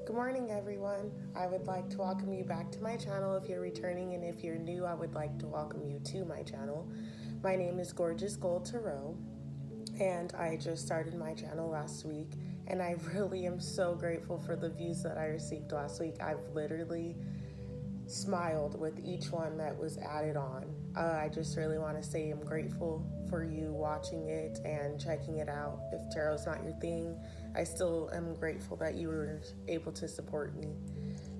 Good morning, everyone. I would like to welcome you back to my channel if you're returning, and if you're new, I would like to welcome you to my channel. My name is Gorgeous Gold Tarot, and I just started my channel last week, and I really am so grateful for the views that I received last week. I've literally smiled with each one that was added on. I just really want to say I'm grateful for you watching it and checking it out. If tarot's not your thing, I still am grateful that you were able to support me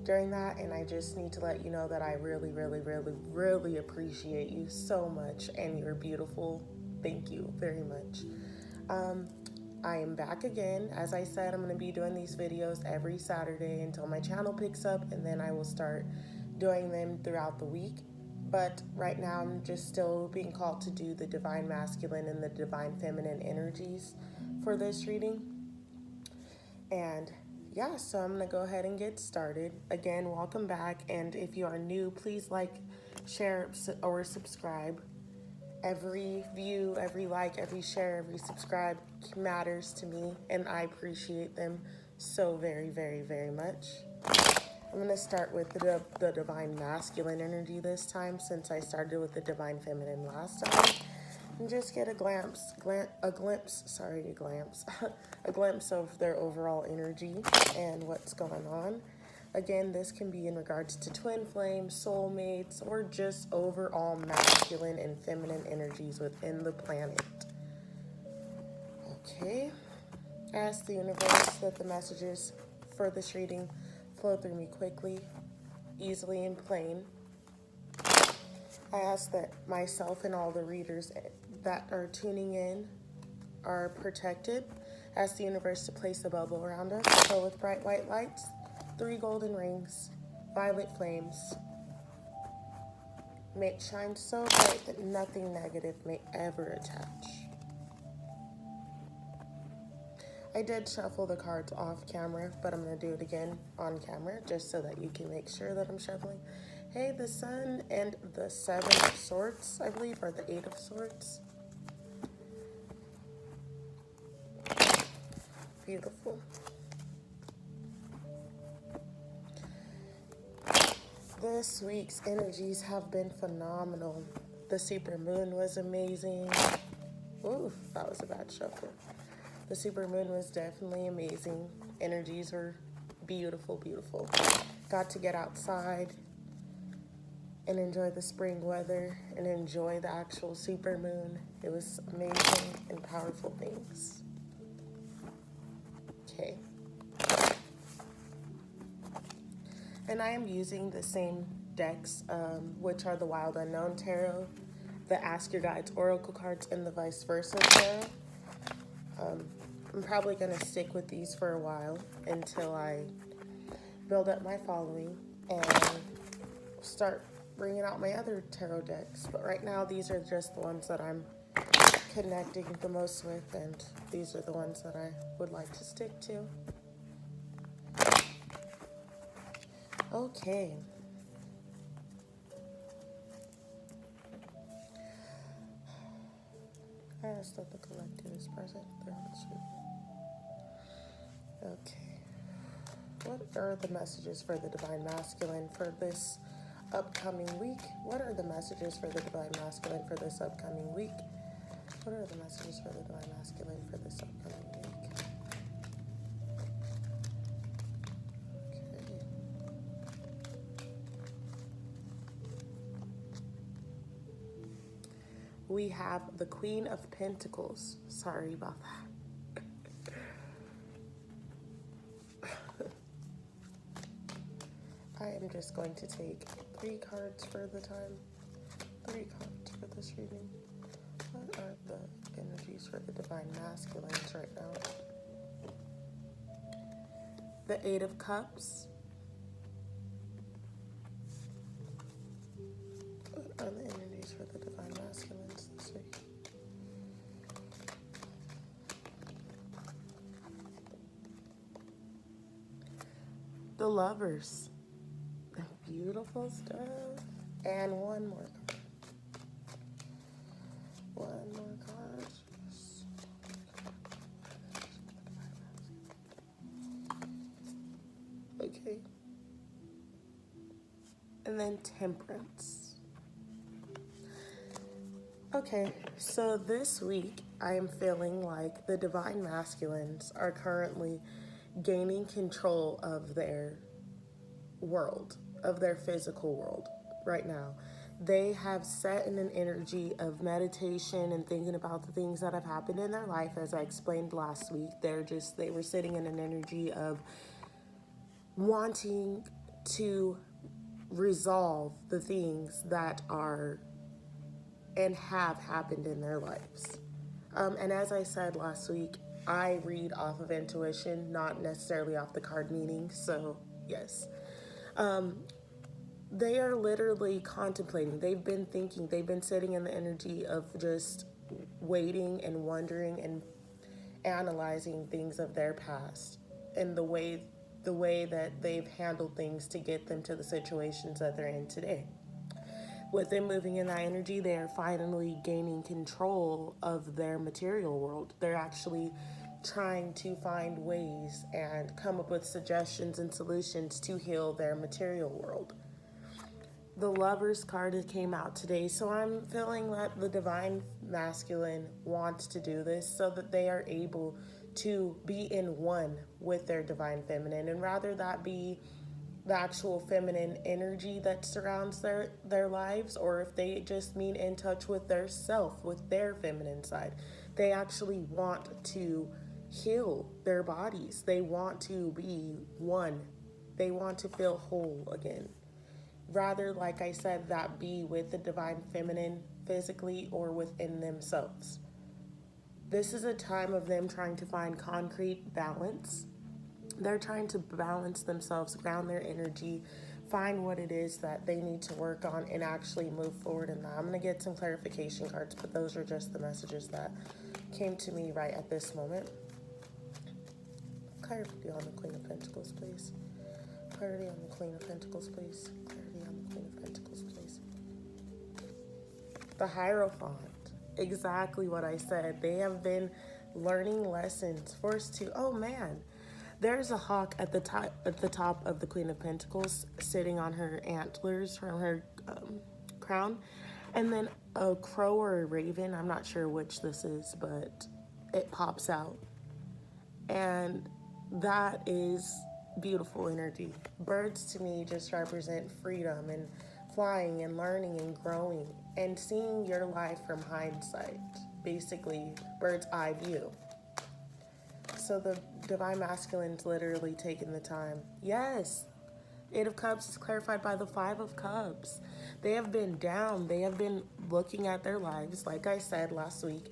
during that, and I just need to let you know that I really appreciate you so much, and you're beautiful. Thank you very much. I am back again. As I said, I'm going to be doing these videos every Saturday until my channel picks up, and then I will start doing them throughout the week. But right now I'm just still being called to do the divine masculine and the divine feminine energies for this reading. And yeah, so I'm going to go ahead and get started. Again, welcome back. And if you are new, please like, share, or subscribe. Every view, every like, every share, every subscribe matters to me, and I appreciate them so very much. I'm going to start with the divine masculine energy this time, since I started with the divine feminine last time, and just get a glimpse of their overall energy and what's going on. Again, this can be in regards to twin flames, soulmates, or just overall masculine and feminine energies within the planet. Okay. I ask the universe that the messages for this reading flow through me quickly, easily, and plain. I ask that myself and all the readers that are tuning in are protected. I ask the universe to place a bubble around us filled with bright white lights, 3 golden rings, violet flames. May it shine so bright that nothing negative may ever attach. I did shuffle the cards off camera, but I'm going to do it again on camera just so that you can make sure that I'm shuffling. Hey, the Sun and the 7 of Swords, I believe, or the 8 of Swords. Beautiful. This week's energies have been phenomenal. The super moon was amazing. Ooh, that was a bad shuffle. The super moon was definitely amazing. Energies were beautiful. Got to get outside and enjoy the spring weather and enjoy the actual super moon. It was amazing and powerful things. Okay. And I am using the same decks, which are the Wild Unknown Tarot, the Ask Your Guides Oracle cards, and the Vice Versa Tarot. I'm probably going to stick with these for a while until I build up my following and start bringing out my other tarot decks. But right now, these are just the ones that I'm connecting the most with, and these are the ones that I would like to stick to. Okay. I asked that the collective is present. Okay. What are the messages for the Divine Masculine for this upcoming week? What are the messages for the Divine Masculine for this upcoming week? What are the messages for the Divine Masculine for this upcoming week? Okay. We have the Queen of Pentacles. Sorry about that. I am just going to take 3 cards for the time. 3 cards for this reading. What are the energies for the Divine Masculines right now? The 8 of Cups. What are the energies for the Divine Masculines this week? The Lovers. Beautiful stuff. And one more card. One more card. Okay. And then Temperance. Okay, so this week I am feeling like the divine masculines are currently gaining control of their world, of their physical world right now. They have set in an energy of meditation and thinking about the things that have happened in their life. As I explained last week, they were sitting in an energy of wanting to resolve the things that are and have happened in their lives. And as I said last week, I read off of intuition, not necessarily off the card meaning. So, yes. They are literally contemplating. They've been thinking. They've been sitting in the energy of just waiting and wondering and analyzing things of their past and the way that they've handled things to get them to the situations that they're in today. With them moving in that energy, they are finally gaining control of their material world. They're actually trying to find ways and come up with suggestions and solutions to heal their material world. The Lovers card came out today, so I'm feeling that the divine masculine wants to do this so that they are able to be in one with their divine feminine, and rather that be the actual feminine energy that surrounds their lives, or if they just mean in touch with their self, with their feminine side. They actually want to heal their bodies. They want to be one. They want to feel whole again. Rather, like I said, that be with the divine feminine physically or within themselves. This is a time of them trying to find concrete balance. They're trying to balance themselves, ground their energy, find what it is that they need to work on, and actually move forward in that. I'm going to get some clarification cards, but those are just the messages that came to me right at this moment. Clarity on the Queen of Pentacles, please. Clarity on the Queen of Pentacles, please. Clarity on the Queen of Pentacles, please. The Hierophant. Exactly what I said. They have been learning lessons, forced to. Oh man, there's a hawk at the top of the Queen of Pentacles, sitting on her antlers from her crown, and then a crow or a raven. I'm not sure which this is, but it pops out, and that is beautiful energy. Birds to me just represent freedom and flying and learning and growing and seeing your life from hindsight, basically bird's eye view. So the divine masculine's literally taking the time. Yes, Eight of Cups is clarified by the Five of Cups. They have been down. They have been looking at their lives, like I said last week,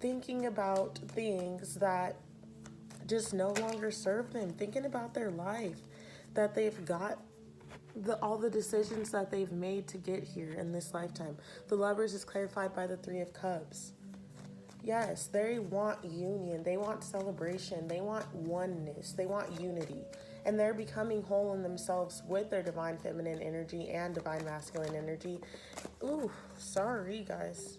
thinking about things that just no longer serve them, thinking about their life, that they've got all the decisions that they've made to get here in this lifetime. The Lovers is clarified by the Three of Cups. Yes, they want union, they want celebration, they want oneness, they want unity, and they're becoming whole in themselves with their divine feminine energy and divine masculine energy. Ooh, sorry guys.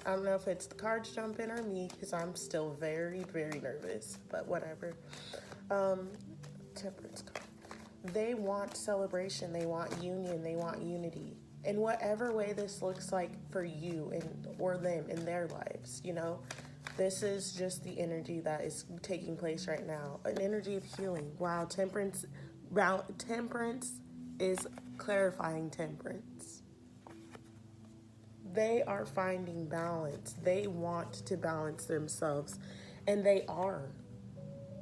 I don't know if it's the cards jumping or me, because I'm still very, very nervous, but whatever. Temperance card. They want celebration, they want union, they want unity. In whatever way this looks like for you and or them in their lives, you know, this is just the energy that is taking place right now. An energy of healing. Wow, temperance is clarifying temperance. They are finding balance. They want to balance themselves, and they are.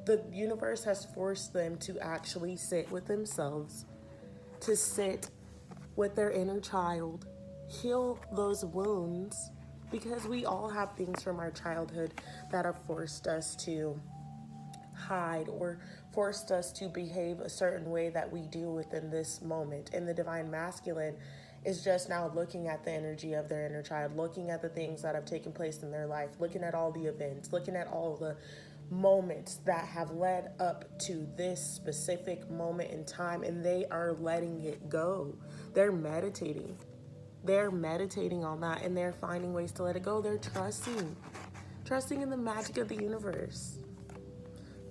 The universe has forced them to actually sit with themselves, to sit with their inner child, heal those wounds, because we all have things from our childhood that have forced us to hide or forced us to behave a certain way that we do within this moment. And the divine masculine is just now looking at the energy of their inner child, looking at the things that have taken place in their life, looking at all the events, looking at all the moments that have led up to this specific moment in time, and they are letting it go. They're meditating. They're meditating on that, and they're finding ways to let it go. They're trusting in the magic of the universe.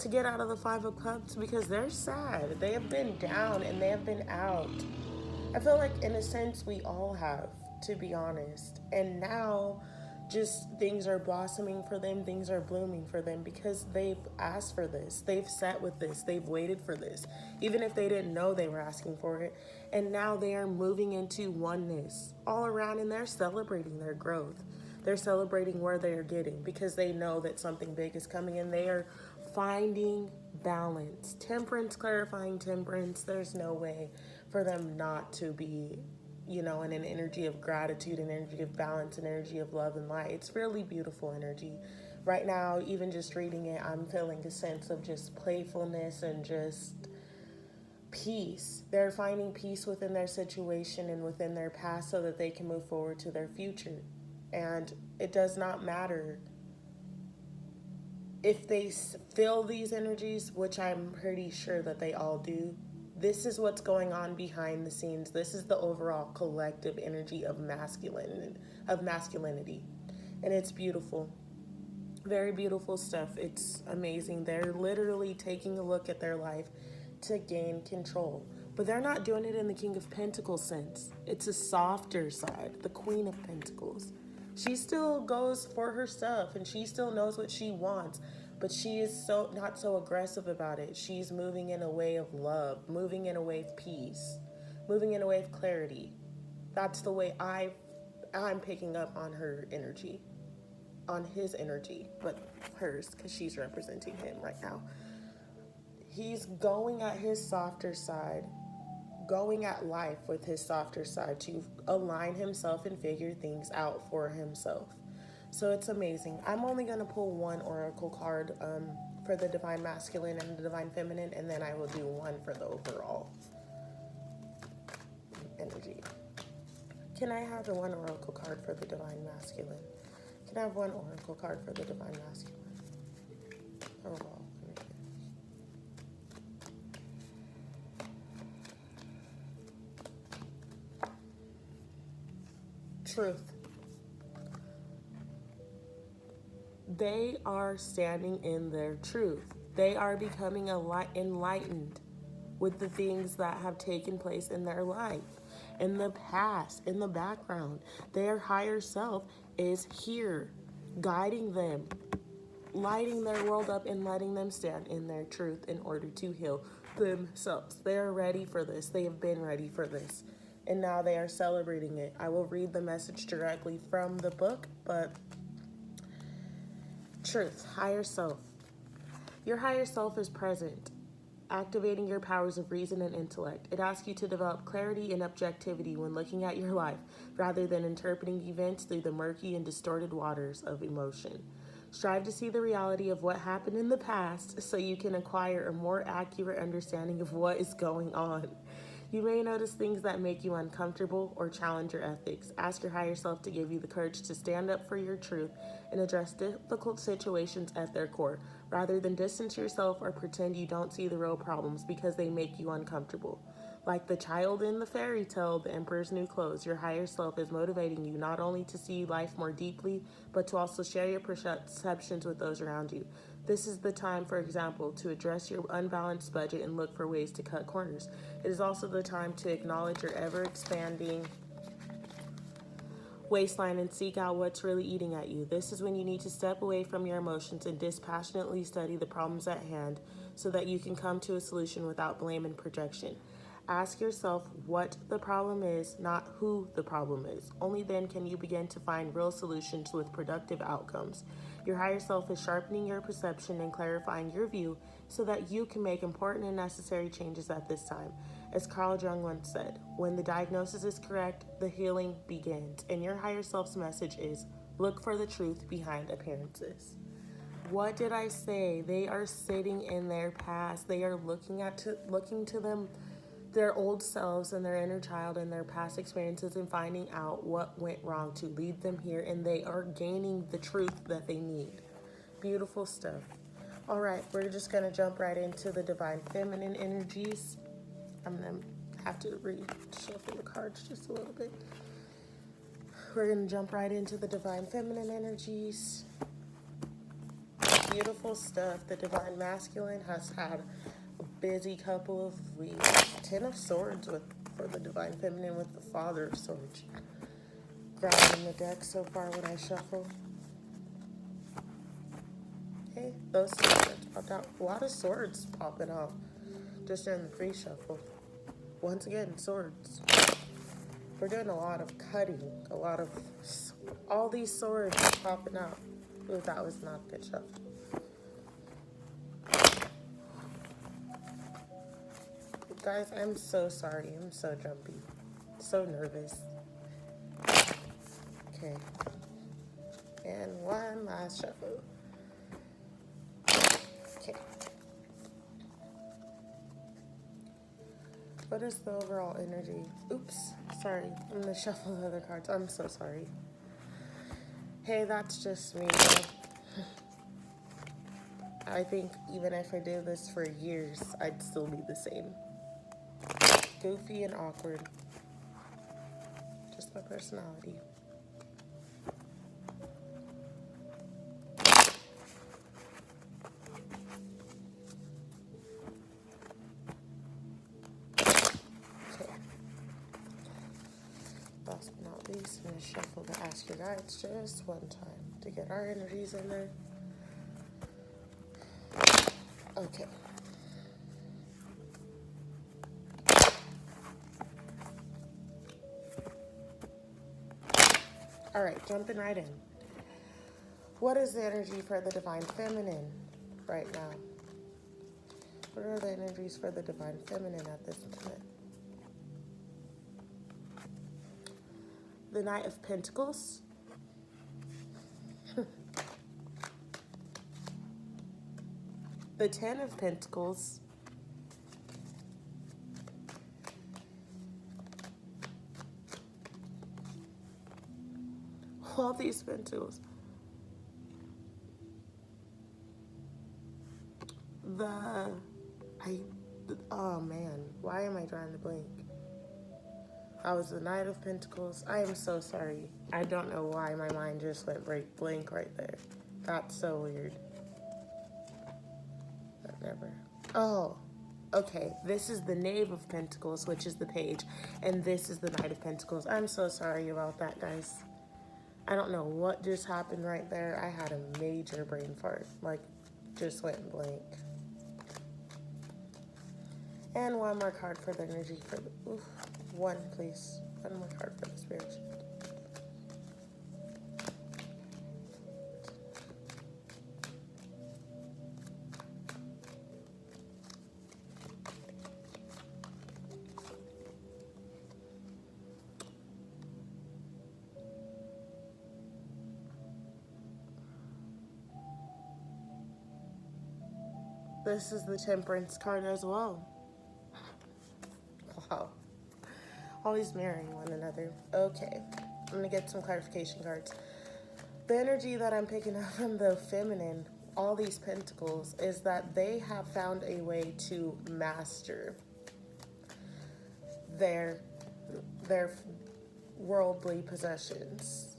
to get out of the Five of Cups because they're sad. They have been down and they have been out. I feel like in a sense we all have, to be honest. And now just things are blossoming for them, things are blooming for them because they've asked for this. They've sat with this, they've waited for this, even if they didn't know they were asking for it. And now they are moving into oneness all around and they're celebrating their growth. They're celebrating where they are getting because they know that something big is coming and they are finding balance. Temperance, clarifying temperance, there's no way for them not to be, in an energy of gratitude, an energy of balance, an energy of love and light. It's really beautiful energy. Right now, even just reading it, I'm feeling a sense of just playfulness and just peace. They're finding peace within their situation and within their past so that they can move forward to their future. And it does not matter if they feel these energies, which I'm pretty sure that they all do. This is what's going on behind the scenes. This is the overall collective energy of masculinity. And it's beautiful. Very beautiful stuff. It's amazing. They're literally taking a look at their life to gain control. But they're not doing it in the King of Pentacles sense. It's a softer side, the Queen of Pentacles. She still goes for her stuff and she still knows what she wants, but she is not so aggressive about it. She's moving in a way of love, moving in a way of peace, moving in a way of clarity. That's the way I'm picking up on her energy, on his energy, but hers, because she's representing him right now. He's going at his softer side, going at life with his softer side to align himself and figure things out for himself. So it's amazing. I'm only going to pull one oracle card for the Divine Masculine and the Divine Feminine, and then I will do one for the overall energy. Can I have one oracle card for the Divine Masculine? Can I have one oracle card for the Divine Masculine? Overall. Truth. They are standing in their truth. They are becoming enlightened with the things that have taken place in their life, in the past, in the background. Their higher self is here, guiding them, lighting their world up and letting them stand in their truth in order to heal themselves. They are ready for this. They have been ready for this. And now they are celebrating it. I will read the message directly from the book, but truth, higher self. Your higher self is present, activating your powers of reason and intellect. It asks you to develop clarity and objectivity when looking at your life, rather than interpreting events through the murky and distorted waters of emotion. Strive to see the reality of what happened in the past so you can acquire a more accurate understanding of what is going on. You may notice things that make you uncomfortable or challenge your ethics. Ask your higher self to give you the courage to stand up for your truth and address difficult situations at their core, rather than distance yourself or pretend you don't see the real problems because they make you uncomfortable. Like the child in the fairy tale, The Emperor's New Clothes, your higher self is motivating you not only to see life more deeply, but to also share your perceptions with those around you. This is the time, for example, to address your unbalanced budget and look for ways to cut corners. It is also the time to acknowledge your ever-expanding waistline and seek out what's really eating at you. This is when you need to step away from your emotions and dispassionately study the problems at hand so that you can come to a solution without blame and projection. Ask yourself what the problem is, not who the problem is. Only then can you begin to find real solutions with productive outcomes. Your higher self is sharpening your perception and clarifying your view so that you can make important and necessary changes at this time. As Carl Jung once said, when the diagnosis is correct, the healing begins. And your higher self's message is, look for the truth behind appearances. What did I say? They are sitting in their past. They are looking to them, their old selves and their inner child and their past experiences and finding out what went wrong to lead them here, and they are gaining the truth that they need. Beautiful stuff. All right, we're just going to jump right into the Divine Feminine energies. I'm going to have to reshuffle the cards just a little bit. We're going to jump right into the Divine Feminine energies. beautiful stuff. The Divine Masculine has had a busy couple of weeks. Ten of Swords for the Divine Feminine with the Father of Swords. Grabbing the deck so far when I shuffle. Hey, those swords popped out. A lot of swords popping out just during the pre-shuffle. Once again, swords. We're doing a lot of cutting, all these swords popping out. Ooh, that was not a good shuffle. Guys, I'm so sorry. I'm so jumpy. So nervous. Okay. And one last shuffle. Okay. What is the overall energy? Oops, sorry. I'm gonna shuffle the other cards. I'm so sorry. Hey, that's just me. I think even if I did this for years, I'd still be the same. Goofy and awkward. Just my personality. Last but not least, I'm going to shuffle the Ask Your Guides just one time to get our energies in there. Okay. All right, jumping right in. What is the energy for the Divine Feminine right now? What are the energies for the Divine Feminine at this moment? The Knight of Pentacles. The Ten of Pentacles. All these pentacles. Oh man, why am I drawing the blank? I was the Knight of Pentacles. I am so sorry. I don't know why my mind just went blank right there. That's so weird. That never. Oh, okay. This is the Knave of Pentacles, which is the page, and this is the Knight of Pentacles. I'm so sorry about that, guys. I don't know what just happened right there. I had a major brain fart. Like, just went blank. And one more card for the energy for the... Oof, one, please. One more card for the spirit. This is the Temperance card as well. Wow. Always mirroring one another. Okay. I'm going to get some clarification cards. The energy that I'm picking up from the feminine, all these pentacles, is that they have found a way to master their worldly possessions.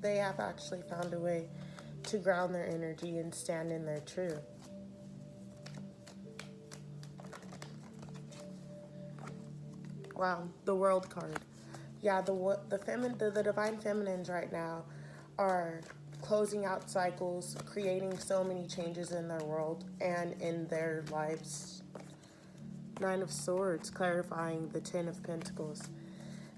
They have actually found a way to ground their energy and stand in their truth. Wow, the World card. Yeah, the Divine Feminines right now are closing out cycles, creating so many changes in their world and in their lives. Nine of Swords, clarifying the Ten of Pentacles.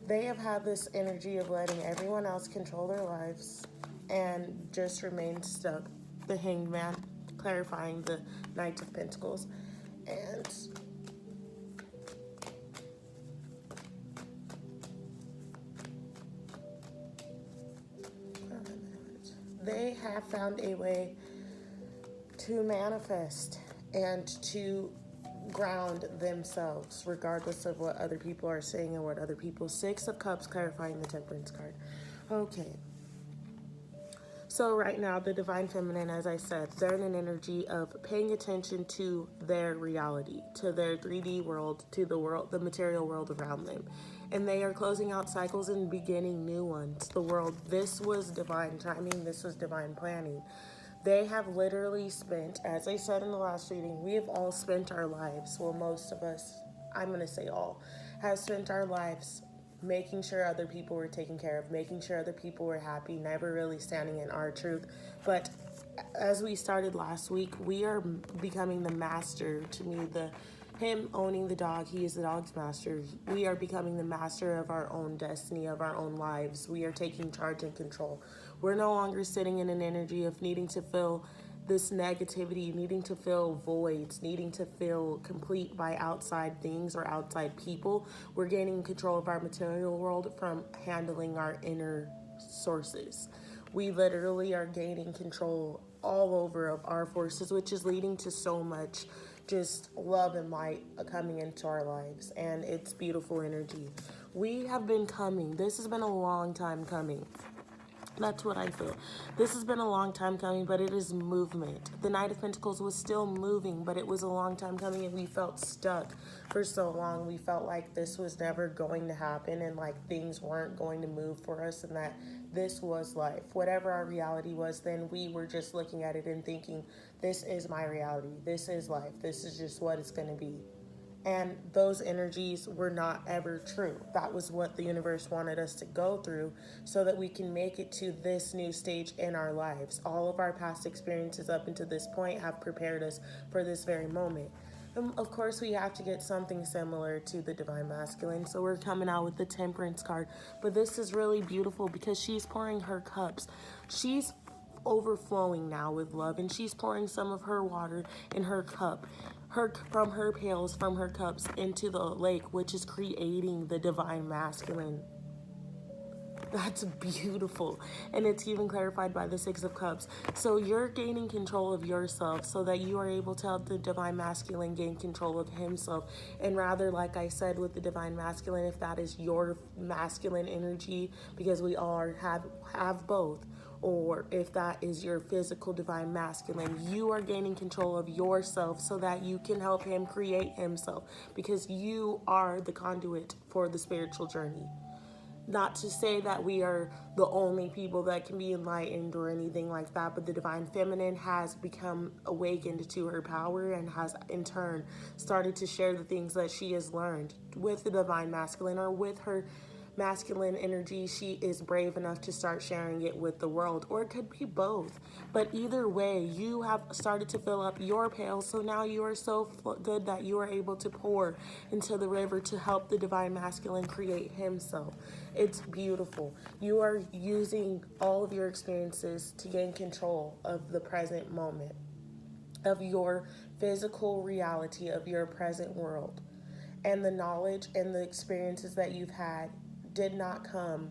They have had this energy of letting everyone else control their lives and just remain stuck. The Hanged Man, clarifying the Knight of Pentacles. And they have found a way to manifest and to ground themselves, regardless of what other people are saying and what other people. Six of Cups, clarifying the Temperance card. Okay. So right now, the Divine Feminine, as I said, they're in an energy of paying attention to their reality, to their 3D world, to the world, the material world around them, and they are closing out cycles and beginning new ones. The world, this was divine timing, this was divine planning. They have literally spent, as I said in the last reading, we have all spent our lives, well, most of us, I'm going to say all, have spent our lives making sure other people were taken care of, making sure other people were happy, never really standing in our truth. But as we started last week, we are becoming the master. To me, the him owning the dog, he is the dog's master. We are becoming the master of our own destiny, of our own lives. We are taking charge and control. We're no longer sitting in an energy of needing to fill this negativity, needing to fill voids, needing to feel complete by outside things or outside people. We're gaining control of our material world from handling our inner sources. We literally are gaining control all over of our forces, which is leading to so much just love and light coming into our lives. And it's beautiful energy. We have been coming. This has been a long time coming. That's what I feel. This has been a long time coming, but it is movement. The Knight of Pentacles was still moving, but it was a long time coming, and we felt stuck for so long. We felt like this was never going to happen, and like things weren't going to move for us, and that this was life. Whatever our reality was then, we were just looking at it and thinking, this is my reality. This is life. This is just what it's going to be. And those energies were not ever true. That was what the universe wanted us to go through so that we can make it to this new stage in our lives. All of our past experiences up until this point have prepared us for this very moment. And of course, we have to get something similar to the Divine Masculine. So we're coming out with the Temperance card. But this is really beautiful because she's pouring her cups. She's overflowing now with love, and she's pouring some of her water in her cup, from her pails, from her cups into the lake, which is creating the Divine Masculine. That's beautiful. And it's even clarified by the Six of Cups. So you're gaining control of yourself so that you are able to help the Divine Masculine gain control of himself. And rather, like I said, with the Divine Masculine, if that is your masculine energy, because we all have both, or if that is your physical Divine Masculine, you are gaining control of yourself so that you can help him create himself, because you are the conduit for the spiritual journey. Not to say that we are the only people that can be enlightened or anything like that, but the Divine Feminine has become awakened to her power and has in turn started to share the things that she has learned with the Divine Masculine, or with her masculine energy. She is brave enough to start sharing it with the world, or it could be both. But either way, you have started to fill up your pail, so now you are so good that you are able to pour into the river to help the Divine Masculine create himself. It's beautiful. You are using all of your experiences to gain control of the present moment, of your physical reality, of your present world. And the knowledge and the experiences that you've had did not come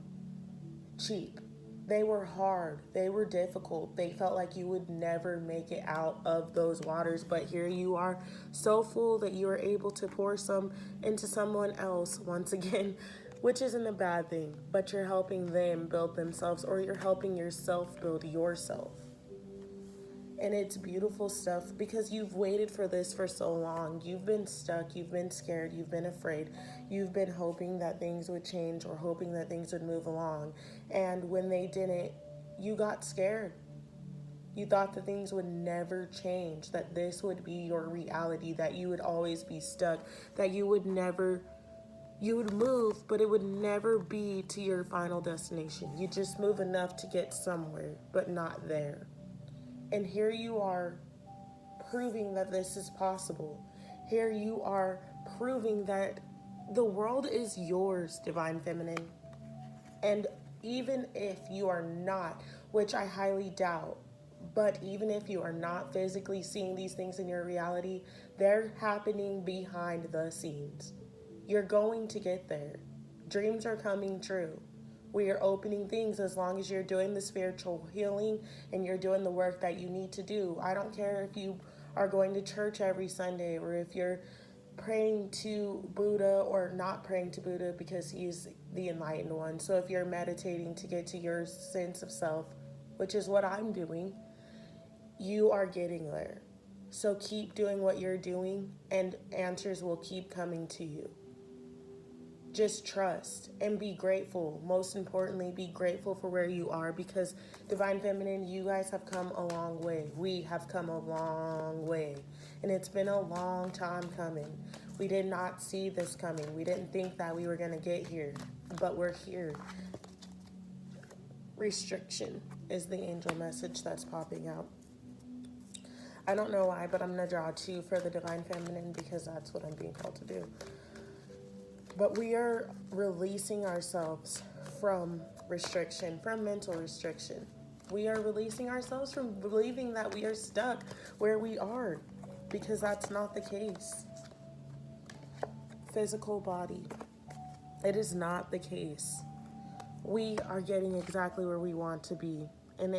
cheap. They were hard. They were difficult. They felt like you would never make it out of those waters. But here you are, so full that you are able to pour some into someone else once again, which isn't a bad thing. But you're helping them build themselves, or you're helping yourself build yourself. And it's beautiful stuff because you've waited for this for so long. You've been stuck, you've been scared, you've been afraid. You've been hoping that things would change or hoping that things would move along. And when they didn't, you got scared. You thought that things would never change, that this would be your reality, that you would always be stuck, that you would move, but it would never be to your final destination. You just move enough to get somewhere, but not there. And here you are proving that this is possible. Here you are proving that the world is yours, Divine Feminine. And even if you are not, which I highly doubt, but even if you are not physically seeing these things in your reality, they're happening behind the scenes. You're going to get there. Dreams are coming true. We are opening things as long as you're doing the spiritual healing and you're doing the work that you need to do. I don't care if you are going to church every Sunday, or if you're praying to Buddha or not praying to Buddha because he's the enlightened one. So if you're meditating to get to your sense of self, which is what I'm doing, you are getting there. So keep doing what you're doing and answers will keep coming to you. Just trust and be grateful. Most importantly, be grateful for where you are, because Divine Feminine, you guys have come a long way. We have come a long way. And it's been a long time coming. We did not see this coming. We didn't think that we were going to get here, but we're here. Restriction is the angel message that's popping out. I don't know why, but I'm going to draw 2 for the Divine Feminine because that's what I'm being called to do. But we are releasing ourselves from restriction, from mental restriction. We are releasing ourselves from believing that we are stuck where we are, because that's not the case. Physical body. It is not the case. We are getting exactly where we want to be. And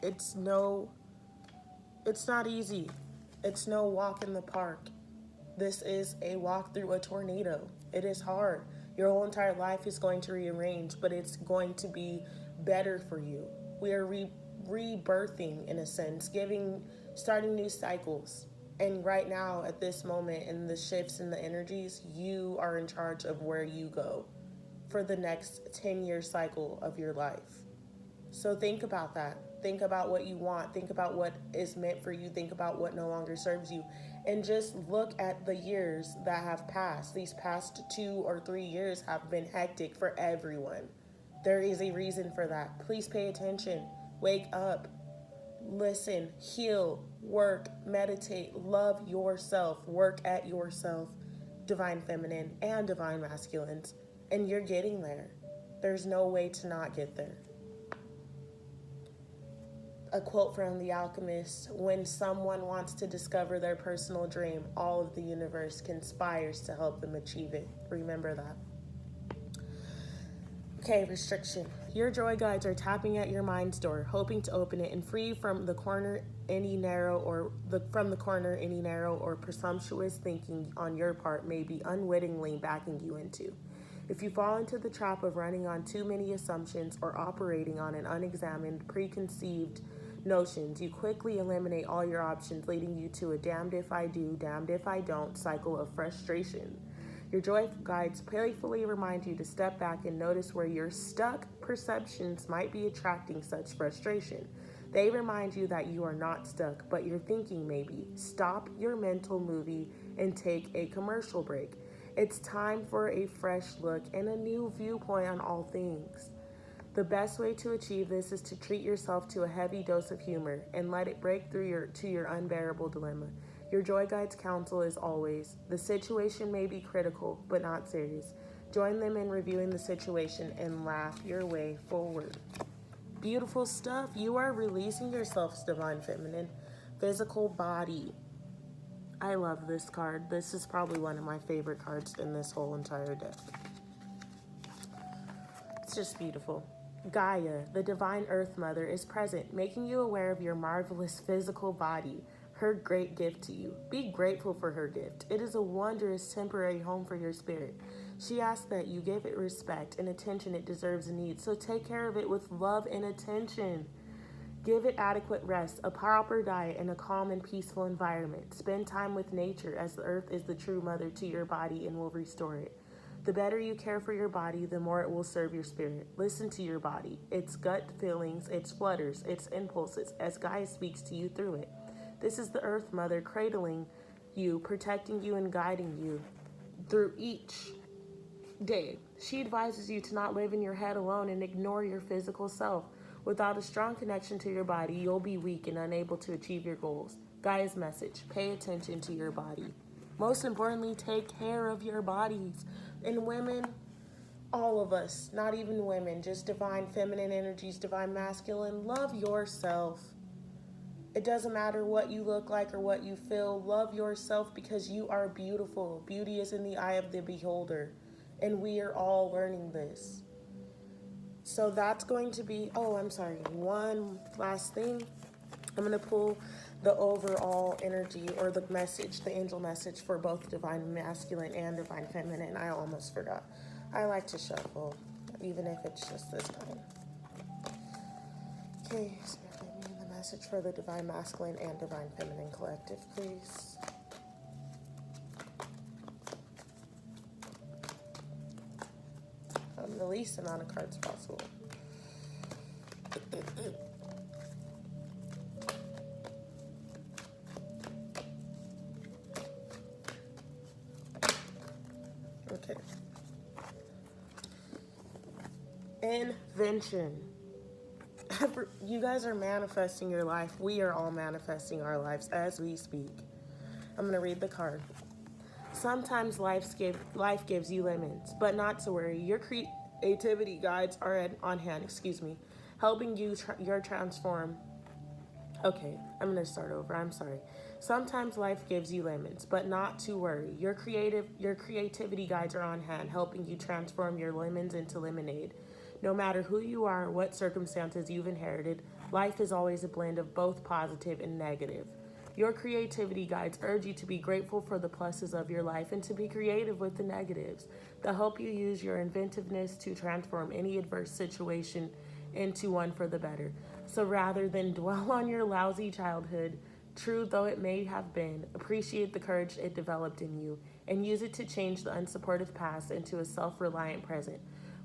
it's not easy. It's no walk in the park. This is a walk through a tornado. It is hard. Your whole entire life is going to rearrange, but it's going to be better for you. We are rebirthing, in a sense, starting new cycles. And right now, at this moment, in the shifts in the energies, you are in charge of where you go for the next 10-year cycle of your life. So think about that. Think about what you want. Think about what is meant for you. Think about what no longer serves you. And just look at the years that have passed. These past 2 or 3 years have been hectic for everyone. There is a reason for that. Please pay attention. Wake up. Listen. Heal. Work. Meditate. Love yourself. Work at yourself. Divine Feminine and Divine Masculines. And you're getting there. There's no way to not get there. A quote from The Alchemist: when someone wants to discover their personal dream, all of the universe conspires to help them achieve it. Remember that. Okay, restriction. Your joy guides are tapping at your mind's door, hoping to open it and free from the corner any narrow or presumptuous thinking on your part may be unwittingly backing you into. If you fall into the trap of running on too many assumptions or operating on an unexamined, preconceived notions, you quickly eliminate all your options, leading you to a damned if I do, damned if I don't cycle of frustration. Your joy guides playfully remind you to step back and notice where your stuck perceptions might be attracting such frustration. They remind you that you are not stuck, but your thinking may be. Stop your mental movie and take a commercial break. It's time for a fresh look and a new viewpoint on all things. The best way to achieve this is to treat yourself to a heavy dose of humor and let it break through to your unbearable dilemma. Your joy guide's counsel is always, the situation may be critical, but not serious. Join them in reviewing the situation and laugh your way forward. Beautiful stuff. You are releasing yourself, Divine Feminine. Physical body. I love this card. This is probably one of my favorite cards in this whole entire deck. It's just beautiful. Gaia, the Divine Earth Mother, is present, making you aware of your marvelous physical body, her great gift to you. Be grateful for her gift. It is a wondrous temporary home for your spirit. She asks that you give it respect and attention it deserves and needs, so take care of it with love and attention. Give it adequate rest, a proper diet, and a calm and peaceful environment. Spend time with nature, as the earth is the true mother to your body and will restore it. The better you care for your body, the more it will serve your spirit. Listen to your body, its gut feelings, its flutters, its impulses, as Gaia speaks to you through it. This is the Earth Mother cradling you, protecting you, and guiding you through each day. She advises you to not live in your head alone and ignore your physical self. Without a strong connection to your body, you'll be weak and unable to achieve your goals. Gaia's message: pay attention to your body. Most importantly, take care of your bodies. And women, all of us, not even women, just Divine Feminine energies, Divine Masculine, love yourself. It doesn't matter what you look like or what you feel. Love yourself, because you are beautiful. Beauty is in the eye of the beholder. And we are all learning this. So that's going to be, one last thing. I'm going to pull the overall energy or the message, the angel message for both Divine Masculine and Divine Feminine. I almost forgot. I like to shuffle, even if it's just this time. Okay, Spirit, let me in the message for the Divine Masculine and Divine Feminine collective, please. the least amount of cards possible. Okay. Invention. You guys are manifesting your life. We are all manifesting our lives as we speak. I'm going to read the card. Sometimes life gives you lemons, but not to worry. Your creativity guides are on hand, helping you transform. Okay, I'm going to start over. I'm sorry. Sometimes life gives you lemons, but not to worry. Your creativity guides are on hand, helping you transform your lemons into lemonade. No matter who you are or what circumstances you've inherited, life is always a blend of both positive and negative. Your creativity guides urge you to be grateful for the pluses of your life and to be creative with the negatives. They'll help you use your inventiveness to transform any adverse situation into one for the better. So rather than dwell on your lousy childhood, true though it may have been, appreciate the courage it developed in you and use it to change the unsupportive past into a self-reliant present.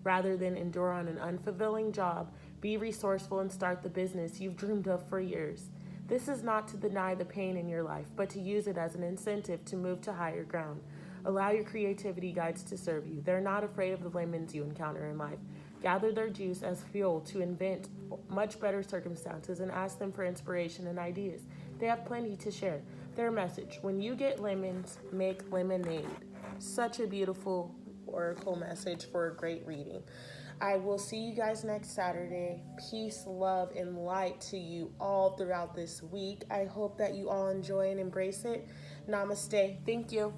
Rather than endure on an unfulfilling job, be resourceful and start the business you've dreamed of for years. This is not to deny the pain in your life, but to use it as an incentive to move to higher ground. Allow your creativity guides to serve you. They're not afraid of the lemons you encounter in life. Gather their juice as fuel to invent much better circumstances and ask them for inspiration and ideas. They have plenty to share. Their message: when you get lemons, make lemonade. Such a beautiful oracle message for a great reading. I will see you guys next Saturday. Peace, love, and light to you all throughout this week. I hope that you all enjoy and embrace it. Namaste. Thank you.